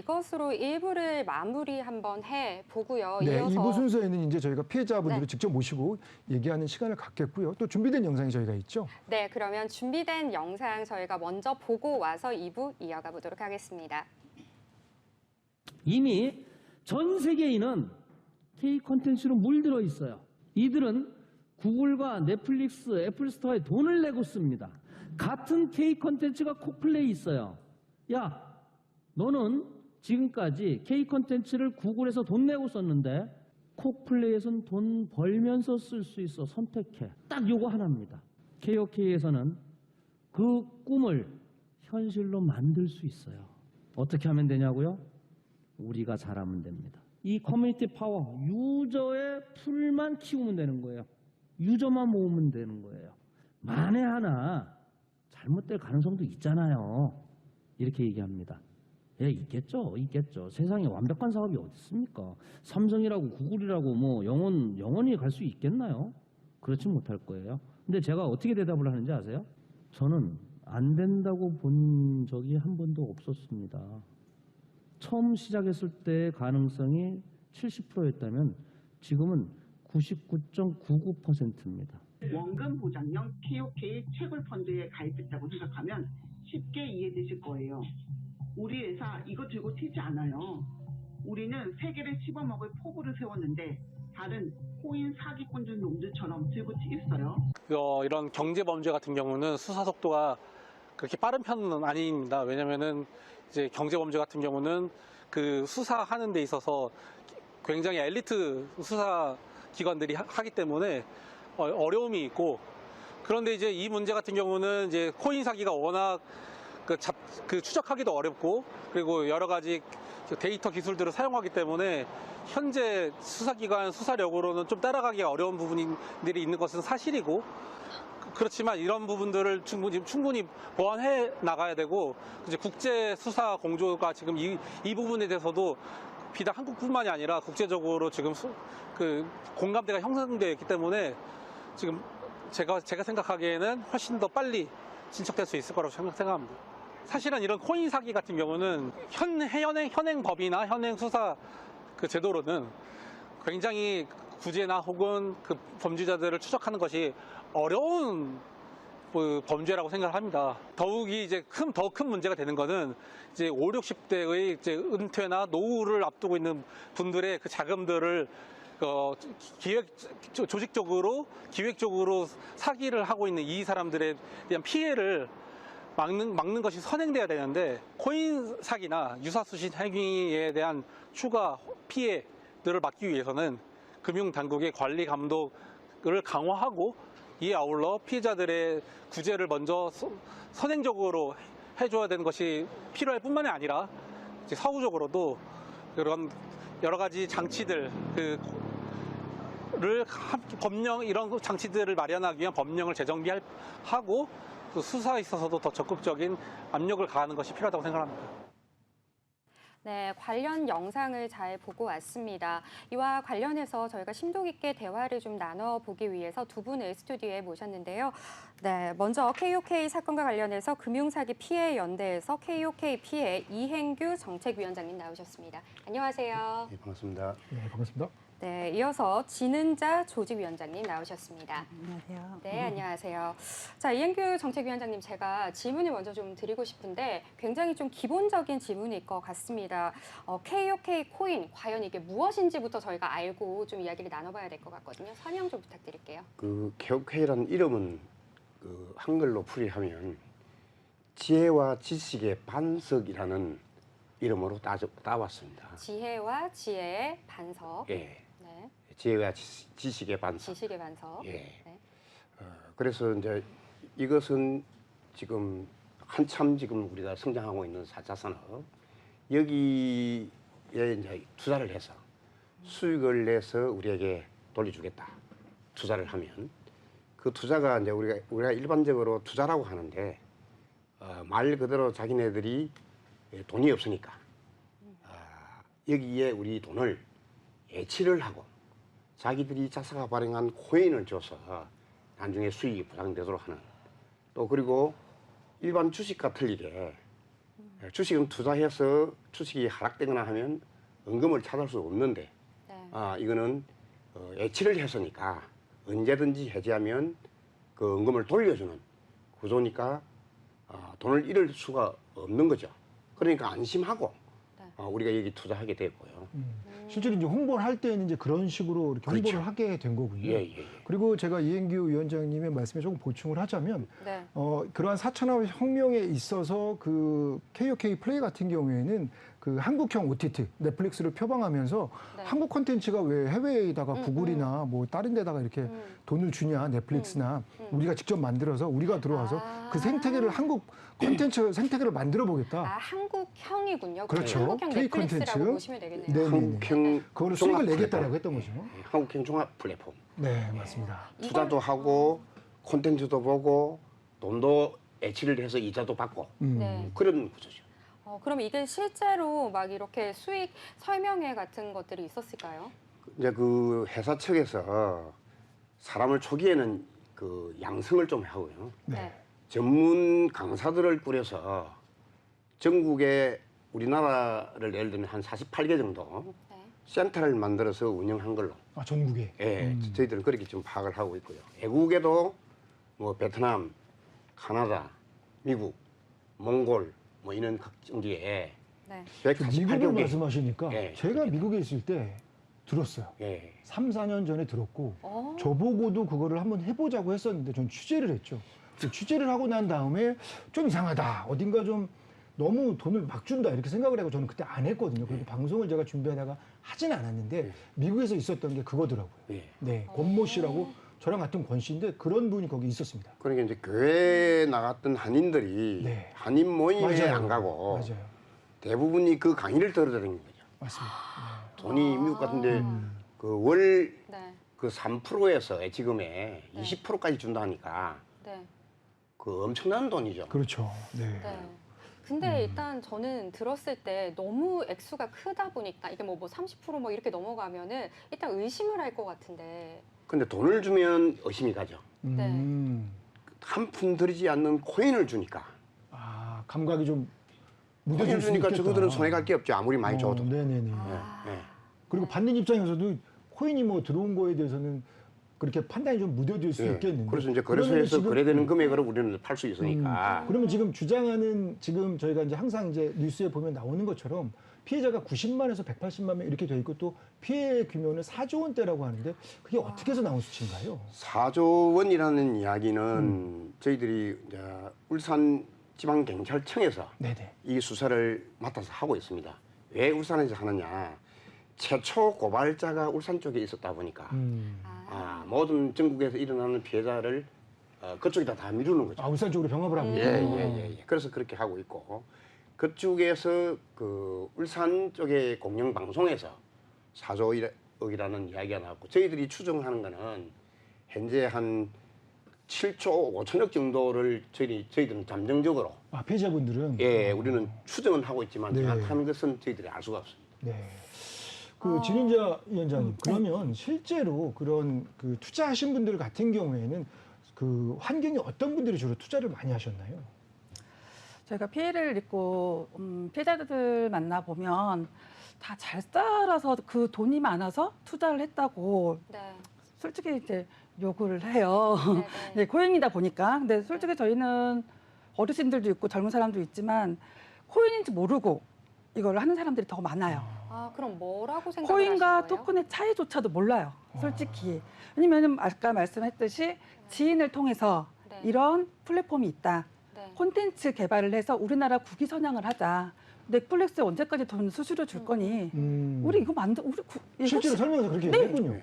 이것으로 1부를 마무리 한번 해 보고요. 네, 이어서 2부 순서에는 이제 저희가 피해자분들을 네. 직접 모시고 얘기하는 시간을 갖겠고요. 또 준비된 영상이 저희가 있죠. 네, 그러면 준비된 영상 저희가 먼저 보고 와서 2부 이어가 보도록 하겠습니다. 이미 전 세계인은 K 콘텐츠로 물들어 있어요. 이들은 구글과 넷플릭스, 애플스토어에 돈을 내고 씁니다. 같은 K 콘텐츠가 콕플레이에 있어요. 야, 너는 지금까지 K 콘텐츠를 구글에서 돈 내고 썼는데 콕플레이에서는 돈 벌면서 쓸 수 있어. 선택해. 딱 요거 하나입니다. KOK에서는 그 꿈을 현실로 만들 수 있어요. 어떻게 하면 되냐고요? 우리가 잘하면 됩니다. 이 커뮤니티 파워, 유저의 풀만 키우면 되는 거예요. 유저만 모으면 되는 거예요. 만에 하나 잘못될 가능성도 있잖아요. 이렇게 얘기합니다. 예, 있겠죠. 세상에 완벽한 사업이 어디 있습니까? 삼성이라고 구글이라고 뭐 영원히 갈 수 있겠나요? 그렇지 못할 거예요. 근데 제가 어떻게 대답을 하는지 아세요? 저는 안 된다고 본 적이 한 번도 없었습니다. 처음 시작했을 때 가능성이 70%였다면 지금은 99.99%입니다. 원금 보장형 KOK 채굴 펀드에 가입했다고 생각하면 쉽게 이해되실 거예요. 우리 회사 이거 들고 튀지 않아요. 우리는 세계를 씹어먹을 포부를 세웠는데 다른 코인 사기꾼들 놈들처럼 들고 튀겠어요. 이런 경제 범죄 같은 경우는 수사 속도가 그렇게 빠른 편은 아닙니다. 왜냐면은 이제 경제 범죄 같은 경우는 그 수사하는 데 있어서 굉장히 엘리트 수사 기관들이 하기 때문에 어려움이 있고, 그런데 이제 이 문제 같은 경우는 이제 코인 사기가 워낙 그 추적하기도 어렵고, 그리고 여러 가지 데이터 기술들을 사용하기 때문에 현재 수사기관 수사력으로는 좀 따라가기가 어려운 부분들이 있는 것은 사실이고, 그렇지만 이런 부분들을 충분히 보완해 나가야 되고, 이제 국제 수사 공조가 지금 이 부분에 대해서도 비단 한국뿐만이 아니라 국제적으로 지금 그 공감대가 형성되어 있기 때문에 지금 제가 생각하기에는 훨씬 더 빨리 진척될 수 있을 거라고 생각합니다. 사실은 이런 코인 사기 같은 경우는 현행 법이나 현행 수사 그 제도로는 굉장히 구제나 혹은 그 범죄자들을 추적하는 것이 어려운 범죄라고 생각을 합니다. 더욱이 이제 더 큰 문제가 되는 것은 이제 5, 60대의 이제 은퇴나 노후를 앞두고 있는 분들의 그 자금들을 조직적으로 기획적으로 사기를 하고 있는 이 사람들에 대한 피해를 막는 것이 선행돼야 되는데, 코인 사기나 유사수신 행위에 대한 추가 피해들을 막기 위해서는 금융당국의 관리 감독을 강화하고, 이에 아울러 피해자들의 구제를 먼저 선행적으로 해줘야 되는 것이 필요할 뿐만이 아니라 이제 사후적으로도 그런 여러 가지 장치들 이런 장치들을 마련하기 위한 법령을 재정비하고, 그 수사에 있어서도 더 적극적인 압력을 가하는 것이 필요하다고 생각합니다. 네, 관련 영상을 잘 보고 왔습니다. 이와 관련해서 저희가 심도 깊게 대화를 좀 나눠보기 위해서 두 분을 스튜디오에 모셨는데요. 네, 먼저 KOK 사건과 관련해서 금융사기 피해연대에서 KOK 피해 이행규 정책위원장님 나오셨습니다. 안녕하세요. 네, 반갑습니다. 네, 반갑습니다. 네, 이어서 진은자 조직위원장님 나오셨습니다. 안녕하세요. 네, 안녕하세요. 자, 이행규 정책위원장님, 제가 질문을 먼저 좀 드리고 싶은데 굉장히 좀 기본적인 질문일 것 같습니다. KOK 코인, 과연 이게 무엇인지부터 저희가 알고 좀 이야기를 나눠봐야 될 것 같거든요. 설명 좀 부탁드릴게요. 그 KOK라는 이름은 그 한글로 풀이하면 지혜와 지식의 반석이라는 이름으로 따왔습니다. 지혜와 지혜의 반석. 예. 네. 지혜와 지식의 반석. 지식의 반석. 예. 네. 그래서 이제 이것은 지금 한참 지금 우리가 성장하고 있는 4차 산업, 여기에 이제 투자를 해서 수익을 내서 우리에게 돌려주겠다. 투자를 하면 그 투자가 이제 우리가 일반적으로 투자라고 하는데 말 그대로 자기네들이 돈이 없으니까 여기에 우리 돈을 예치를 하고 자기들이 자사가 발행한 코인을 줘서 나중에 수익이 보장되도록 하는, 또 그리고 일반 주식과 틀리게 주식은 투자해서 주식이 하락되거나 하면 원금을 찾을 수 없는데 네. 이거는 예치를 했으니까 언제든지 해지하면 그 원금을 돌려주는 구조니까 돈을 잃을 수가 없는 거죠. 그러니까 안심하고 네. 우리가 여기 투자하게 됐고요. 실제로 이제 홍보를 할 때는 이제 그런 식으로 이렇게 홍보를 그렇죠. 하게 된 거군요. 예. 그리고 제가 이행규 위원장님의 말씀에 조금 보충을 하자면 네. 그러한 4천억 혁명에 있어서 그 KOK 플레이 같은 경우에는 그 한국형 OTT 넷플릭스를 표방하면서 네. 한국 콘텐츠가 왜 해외에다가 구글이나 뭐 다른 데다가 이렇게 돈을 주냐 넷플릭스나 우리가 직접 만들어서 우리가 들어와서 그 생태계를 한국 콘텐츠 생태계를 만들어 보겠다. 한국형이군요. 그렇죠. 한국형 K 넷플릭스라고 콘텐츠. 보시면 되겠네요. 네. 한국형 그거를 종합 수익을 내겠다라고 플랫폼. 했던 거죠. 한국형 종합 플랫폼. 네, 맞습니다. 투자도 하고 콘텐츠도 보고 돈도 예치를 해서 이자도 받고 네. 그런 구조죠. 그럼 이게 실제로 막 이렇게 수익 설명회 같은 것들이 있었을까요? 이제 그 회사 측에서 사람을 초기에는 그 양성을 좀 하고요. 네. 전문 강사들을 꾸려서 전국에 우리나라를 예를 들면 한 48개 정도 네. 센터를 만들어서 운영한 걸로 전국에. 저희들은 그렇게 좀 파악을 하고 있고요. 외국에도 뭐 베트남, 카나다, 미국, 몽골 뭐 이런 각지에 네. 미국을 148개 말씀하시니까 예, 제가 미국에 있을 때 들었어요. 3, 4년 전에 들었고 저보고도 그거를 한번 해보자고 했었는데 전 취재를 했죠. 취재를 하고 난 다음에 좀 이상하다. 어딘가 좀 너무 돈을 막 준다 이렇게 생각을 하고 저는 그때 안 했거든요. 그리고 방송을 제가 준비하다가 하진 않았는데 미국에서 있었던 게 그거더라고요. 네, 권모 씨라고 저랑 같은 권 씨인데 그런 분이 거기 있었습니다. 그러니까 이제 교회에 나갔던 한인들이 네. 한인 모임에 맞아요. 안 가고 맞아요. 대부분이 그 강의를 들어다니는 거죠. 맞습니다. 돈이 미국 같은데 그 월 네. 그 3%에서 지금에 20%까지 준다 하니까 네. 그 엄청난 돈이죠. 그렇죠. 네. 네. 근데 일단 저는 들었을 때 너무 액수가 크다 보니까 이게 뭐 30% 이렇게 넘어가면은 일단 의심을 할 것 같은데. 근데 돈을 주면 의심이 가죠. 한 푼 들이지 않는 코인을 주니까. 감각이 좀 코인을 무뎌질 수 주니까 있겠다. 저거들은 손해 갈 게 없죠. 아무리 많이 줘도. 네네네. 네. 그리고 받는 입장에서도 코인이 뭐 들어온 거에 대해서는 그렇게 판단이 좀 무뎌질 수 예. 있겠는데. 그래서 이제 그러면은 거래소에서 지금 거래되는 금액으로 우리는 팔 수 있으니까. 그러면 지금 주장하는 지금 저희가 이제 항상 이제 뉴스에 보면 나오는 것처럼 피해자가 90만에서 180만 명 이렇게 돼 있고 또 피해 규모는 4조 원대라고 하는데 그게 어떻게 해서 나온 수치인가요? 4조 원이라는 이야기는 저희들이 이제 울산지방경찰청에서 네네. 이 수사를 맡아서 하고 있습니다. 왜 울산에서 하느냐? 최초 고발자가 울산 쪽에 있었다 보니까 모든 전국에서 일어나는 피해자를 그쪽에다 다 미루는 거죠. 울산 쪽으로 병합을 하고 있고. 예. 그래서 그렇게 하고 있고 그쪽에서 그 울산 쪽의 공영방송에서 4조억이라는 이야기가 나왔고 저희들이 추정하는 거는 현재 한 7조 5천억 정도를 저희들은 잠정적으로 피해자분들은 우리는 추정은 하고 있지만 네. 정확한 것은 저희들이 알 수가 없습니다. 네. 그 진윤자 위원장님 그러면 실제로 그런 그 투자하신 분들 같은 경우에는 그 환경이 어떤 분들이 주로 투자를 많이 하셨나요? 저희가 피해를 입고 피해자들 만나 보면 다 잘 살아서 그 돈이 많아서 투자를 했다고 네. 솔직히 이제 욕을 해요. 네네. 네, 코인이다 보니까. 근데 솔직히 저희는 어르신들도 있고 젊은 사람도 있지만 코인인지 모르고 이걸 하는 사람들이 더 많아요. 그럼 뭐라고 생각을 코인과 하신 거예요? 토큰의 차이조차도 몰라요. 솔직히. 왜냐면 아까 말씀했듯이 지인을 통해서 네. 이런 플랫폼이 있다. 네. 콘텐츠 개발을 해서 우리나라 국위 선양을 하자. 넷플릭스에 언제까지 돈 수수료 줄 거니? 우리 이거 실제로 설명해서 그렇게 네. 했군요.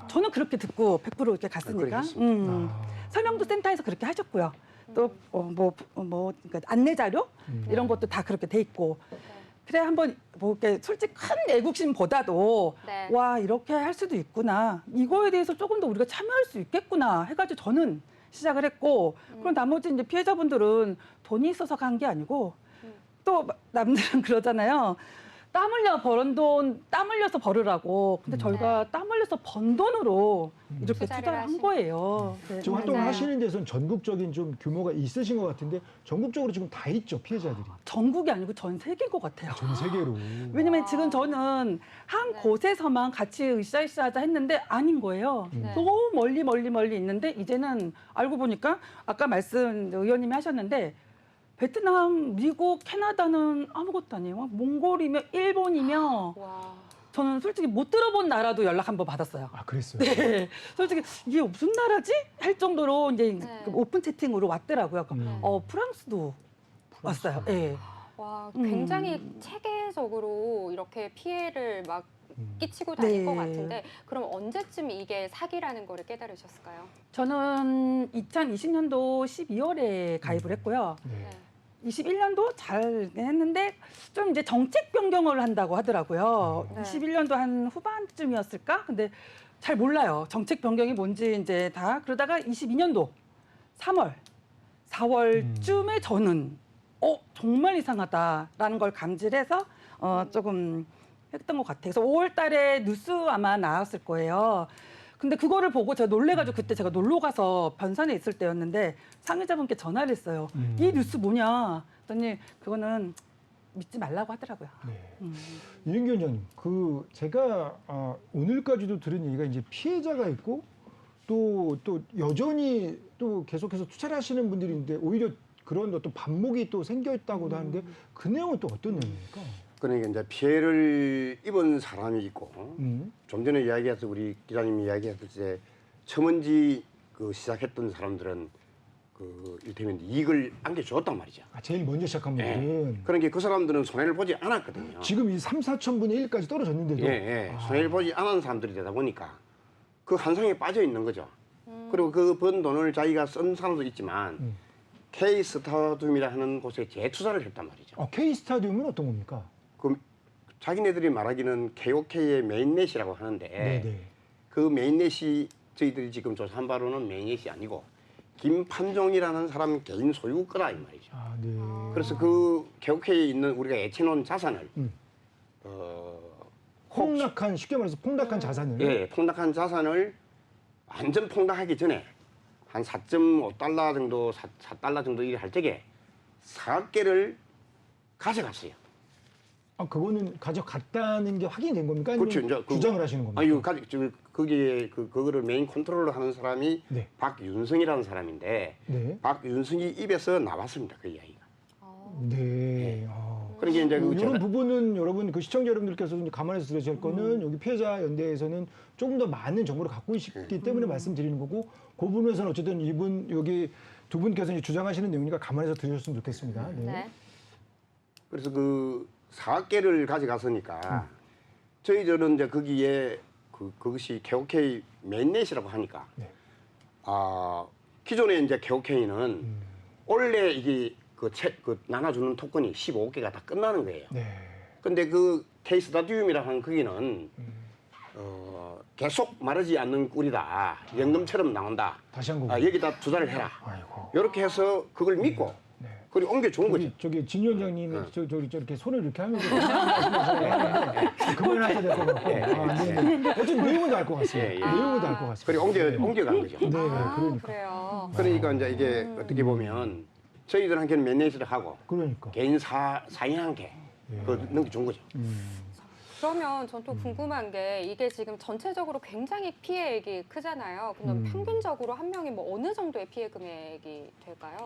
저는 그렇게 듣고 100% 이렇게 갔으니까. 설명도 센터에서 그렇게 하셨고요. 또 그러니까 안내 자료 이런 것도 다 그렇게 돼 있고. 그래 한번 뭐 이렇게 솔직히 큰 애국심보다도 네. 와 이렇게 할 수도 있구나. 이거에 대해서 조금 더 우리가 참여할 수 있겠구나 해가지고 저는 시작을 했고 그럼 나머지 이제 피해자분들은 돈이 있어서 간 게 아니고 또 남들은 그러잖아요. 땀 흘려 버는 돈, 땀 흘려서 벌으라고. 근데 저희가 땀 흘려서 번 돈으로 이렇게 투자를 투자를 한 하신 거예요. 네. 지금 활동을 맞아요. 하시는 데서는 전국적인 좀 규모가 있으신 것 같은데 전국적으로 지금 다 있죠, 피해자들이. 전국이 아니고 전 세계인 것 같아요. 전 세계로. 왜냐면 지금 저는 한 네. 곳에서만 같이 으쌰으쌰하자 했는데 아닌 거예요. 네. 너무 멀리 있는데 이제는 알고 보니까 아까 말씀 의원님이 하셨는데 베트남, 미국, 캐나다는 아무것도 아니에요. 막 몽골이며 일본이며 와. 저는 솔직히 못 들어본 나라도 연락 한번 받았어요. 아, 그랬어요. 네. 솔직히 이게 무슨 나라지? 할 정도로 이제 네. 그 오픈 채팅으로 왔더라고요. 음. 프랑스도 왔어요. 예. 와, 음. 굉장히 체계적으로 이렇게 피해를 막 끼치고 다닐 네. 것 같은데 그럼 언제쯤 이게 사기라는 거를 깨달으셨을까요? 저는 2020년도 12월에 가입을 했고요. 네. 21년도 잘 했는데 좀 이제 정책 변경을 한다고 하더라고요. 네. 21년도 한 후반쯤이었을까? 근데 잘 몰라요. 정책 변경이 뭔지 이제 다 그러다가 22년도 3월, 4월쯤에 저는 정말 이상하다라는 걸 감지해서 조금 했던 것 같아요. 그래서 5월 달에 뉴스 아마 나왔을 거예요. 근데 그거를 보고 제가 놀래가지고 그때 제가 놀러 가서 변산에 있을 때였는데 상의자분께 전화를 했어요. 이 뉴스 뭐냐? 그랬더니 그거는 믿지 말라고 하더라고요. 네. 음. 유인규 원장님, 제가 오늘까지도 들은 얘기가 이제 피해자가 있고 또 여전히 또 계속해서 투자를 하시는 분들이 있는데 오히려 그런 어떤 반목이 또 생겨 있다고도 하는데 그 내용은 또 어떤 내용입니까? 그러니까 이제 피해를 입은 사람이 있고 좀 전에 이야기해서 우리 기자님이 이야기했듯이 첨언지 시작했던 사람들은 이를테면 이익을 안겨주었단 말이죠. 제일 먼저 시작한 분들은 그러니까 그 사람들은 손해를 보지 않았거든요. 지금 이 3, 4천분의 1까지 떨어졌는데도 예. 손해를 보지 않은 사람들이 되다 보니까 그 한상에 빠져 있는 거죠. 그리고 그 번 돈을 자기가 쓴 사람도 있지만 K-스타듐이라 하는 곳에 재투자를 했단 말이죠. K-스타디움은 어떤 겁니까? 그 자기네들이 말하기는 KOK의 메인넷이라고 하는데 네네. 그 메인넷이 저희들이 지금 조사한 바로는 메인넷이 아니고 김판종이라는 사람 개인 소유 거다 이 말이죠. 네. 그래서 그 KOK에 있는 우리가 애채놓은 자산을 폭락한, 쉽게 말해서 폭락한 자산을 예, 폭락한 자산을 완전 폭락하기 전에 한 4.5달러 정도, 4달러 정도 일을 할 적에 4개를 가져갔어요. 그거는 가져갔다는 게 확인이 된 겁니까? 아니면 그렇죠. 이제 주장을 하시는 겁니까? 아니, 거기에 그거를 메인 컨트롤러 하는 사람이 네. 박윤성이라는 사람인데 네. 박윤성이 입에서 나왔습니다. 그 이야기가. 네. 그러니까 이제 이런 부분은 여러분 그 시청자 여러분들께서도 이제 감안해서 들으실 거는 여기 피해자 연대에서는 조금 더 많은 정보를 갖고 있기 때문에 말씀드리는 거고 그 부분에서는 어쨌든 이분 여기 두 분께서 이제 주장하시는 내용이니까 감안해서 들으셨으면 좋겠습니다. 네. 네. 그래서 그 4개를 가져갔으니까 저희들은 이제 거기에 그것이 KOK 메인넷이라고 하니까 네. 기존에 이제 KOK는 원래 이게 그 나눠주는 토큰이 15개가 다 끝나는 거예요. 네. 근데 그 K-스타듐이라고 하는 거기는 계속 마르지 않는 꿀이다. 연금처럼 나온다. 다시 한 거고. 여기다 투자를 해라. 아이고. 이렇게 해서 그걸 믿고 네. 그리고 옮겨준 거죠. 저기 진 위원장님이 저렇게 손을 이렇게 하면서 하시면서 그만하셔야 될 것 같고. 네. 어쨌든 내용은 알 것 같습니다. 예, 예. 내용은 알 것 같습니다. 그리고 옮겨간 거죠. 네, 아, 그러니까. 그래요. 그러니까 이제 이게 어떻게 보면 저희들한테는 매니저를 하고 그러니까. 개인 사인한테 넘겨준 거죠. 그러면 전 또 궁금한 게 이게 지금 전체적으로 굉장히 피해액이 크잖아요. 그럼 평균적으로 한 명이 뭐 어느 정도의 피해 금액이 될까요?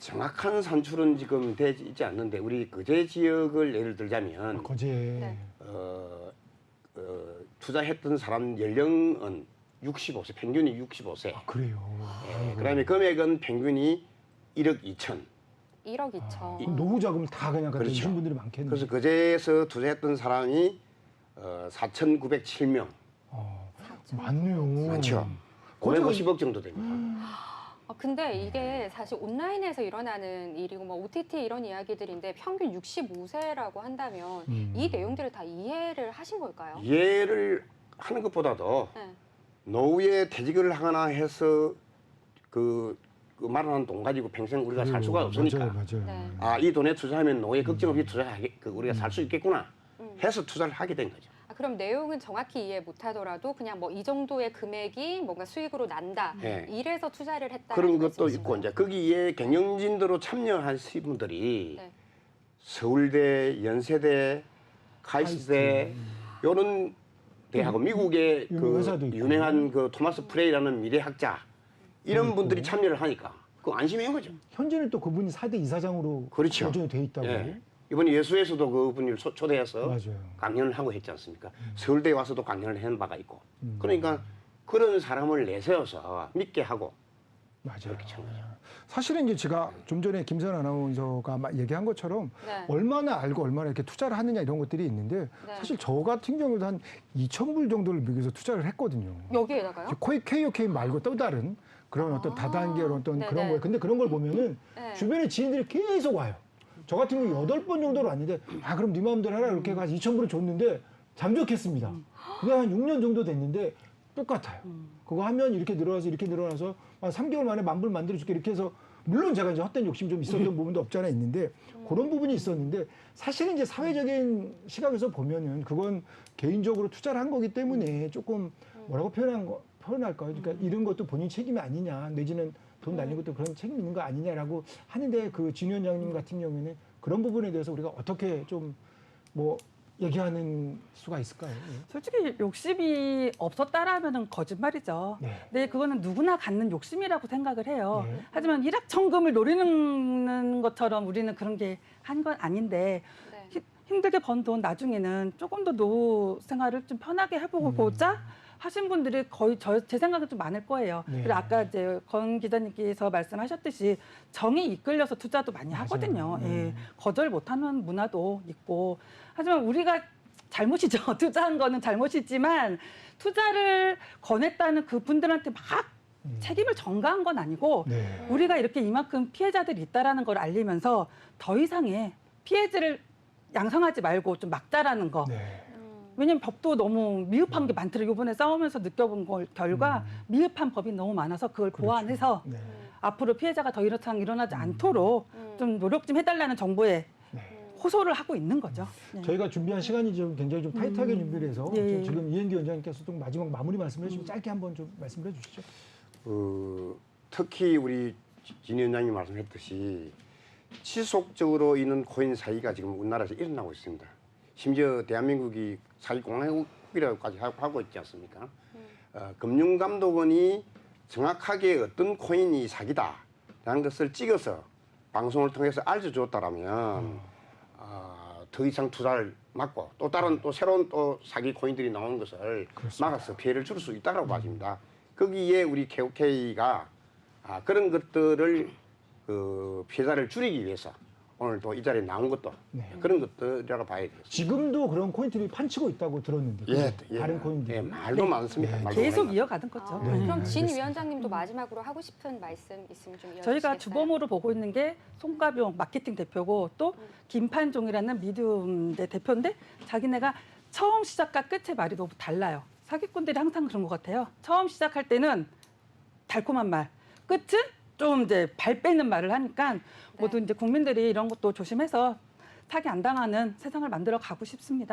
정확한 산출은 지금 되지 있지 않는데 우리 거제 지역을 예를 들자면 거제. 네. 투자했던 사람 연령은 65세, 평균이 65세. 그래요. 그다음에 금액은 평균이 1억 2천. 1억 2천. 노후 자금을 다 그냥 갖다 그렇죠. 주신 분들이 많겠네요. 그래서 거제에서 투자했던 사람이 4,907명. 많네요. 많죠. 거제가 550억 정도 됩니다. 근데 이게 사실 온라인에서 일어나는 일이고 뭐 OTT 이런 이야기들인데 평균 65세라고 한다면 이 내용들을 다 이해를 하신 걸까요? 이해를 하는 것보다도 네. 노후에 퇴직을 하거나 해서 그 마련한 돈 가지고 평생 우리가 살 수가 없으니까 맞아요. 네. 이 돈에 투자하면 노후에 걱정 없이 우리가 살 수 있겠구나 해서 투자를 하게 된 거죠. 그럼 내용은 정확히 이해 못하더라도 그냥 뭐 이 정도의 금액이 뭔가 수익으로 난다. 예. 이래서 투자를 했다. 그런 것도 있고 이제 거기에 경영진으로 참여하신 분들이 네. 서울대, 연세대, 카이스트대 이런 대하고 미국의 유명 회사도 그 있고. 유명한 그 토마스 프레이라는 미래학자 이런 분들이 참여를 하니까 그 안심인 거죠. 현재는 또 그분이 4대 이사장으로 그렇죠. 여전히 돼 있다고. 예. 이번에 예수에서도 그분을 초대해서 맞아요. 강연을 하고 했지 않습니까? 서울대에 와서도 강연을 한 바가 있고. 그러니까 그런 사람을 내세워서 믿게 하고 맞아요. 그렇게 참 거죠. 사실은 이제 제가 좀 전에 김선 아나운서가 얘기한 것처럼 네. 얼마나 알고 얼마나 이렇게 투자를 하느냐 이런 것들이 있는데 네. 사실 저 같은 경우도 한 2,000불 정도를 미국에서 투자를 했거든요. 여기에다가요? KOK 말고 또 다른 그런 어떤 다단계 어떤 네네. 그런 거예요. 근데 그런 걸 보면은 네. 주변에 지인들이 계속 와요. 저 같은 경우 8번 정도로 왔는데 그럼 네 마음대로 해라 이렇게 해서 2,000불을 줬는데 잠적했습니다. 그게 한 6년 정도 됐는데 똑같아요. 그거 하면 이렇게 늘어나서 이렇게 늘어나서 한 3개월 만에 10,000불 만들어줄게 이렇게 해서 물론 제가 이제 헛된 욕심 좀 있었던 부분도 없지 않아 있는데 그런 부분이 있었는데 사실은 이제 사회적인 시각에서 보면은 그건 개인적으로 투자를 한 거기 때문에 조금 뭐라고 표현할까요? 그러니까 이런 것도 본인 책임이 아니냐 내지는 돈 날린 것도 그런 책임 있는 거 아니냐라고 하는데 그 진 위원장님 같은 경우에는 그런 부분에 대해서 우리가 어떻게 좀 뭐 얘기하는 수가 있을까요? 예. 솔직히 욕심이 없었다라면은 거짓말이죠. 네. 근데 그거는 누구나 갖는 욕심이라고 생각을 해요. 네. 하지만 일확천금을 노리는 것처럼 우리는 그런 게 한 건 아닌데 네. 힘들게 번 돈 나중에는 조금 더 노후 생활을 좀 편하게 해보고자 하신 분들이 거의 제 생각은 좀 많을 거예요. 네. 그리고 아까 이제 권 기자님께서 말씀하셨듯이 정이 이끌려서 투자도 많이 맞아요. 하거든요. 네. 예. 거절 못하는 문화도 있고. 하지만 우리가 잘못이죠. 투자한 거는 잘못이지만 투자를 권했다는 그 분들한테 막 책임을 전가한 건 아니고 네. 우리가 이렇게 이만큼 피해자들이 있다라는 걸 알리면서 더 이상의 피해자를 양성하지 말고 좀 막자라는 거. 네. 왜냐면 법도 너무 미흡한 게 많더라고요. 이번에 싸우면서 느껴본 결과 미흡한 법이 너무 많아서 그걸 보완해서 네. 앞으로 피해자가 더 이상 일어나지 않도록 좀 노력 좀 해달라는 정부에 호소를 하고 있는 거죠. 네. 저희가 준비한 시간이 좀 굉장히 좀 타이트하게 준비를 해서 예. 지금 이현기 원장님께서 좀 마지막 마무리 말씀을 해주시면 짧게 한번 좀 말씀을 해주시죠. 특히 우리 진 위원장님 말씀했듯이 지속적으로 있는 코인 사기가 지금 우리나라에서 일어나고 있습니다. 심지어 대한민국이 사기공화국이라고까지 하고 있지 않습니까? 금융감독원이 정확하게 어떤 코인이 사기다라는 것을 찍어서 방송을 통해서 알려줬다라면 더 이상 투자를 막고 또 다른 또 새로운 또 사기 코인들이 나오는 것을 막아서 피해를 줄 수 있다고 봐집니다. 거기에 우리 KOK가 그런 것들을 그 피해자를 줄이기 위해서 오늘 또 이 자리에 나온 것도 그런 것들이라고 봐야 되겠습니다. 지금도 그런 코인들이 판치고 있다고 들었는데 다른 코인들. 예, 말도 많습니다. 말도 계속 많아요. 이어가는 거죠. 네. 그럼 진 알겠습니다. 위원장님도 마지막으로 하고 싶은 말씀 있으면 좀 이어주시겠어요? 저희가 주범으로 보고 있는 게 송가병 마케팅 대표고 또 김판종이라는 미디움 대표인데 자기네가 처음 시작과 끝의 말이 너무 달라요. 사기꾼들이 항상 그런 것 같아요. 처음 시작할 때는 달콤한 말, 끝은 좀 이제 발 빼는 말을 하니까 모두 이제 국민들이 이런 것도 조심해서 사기 안 당하는 세상을 만들어 가고 싶습니다.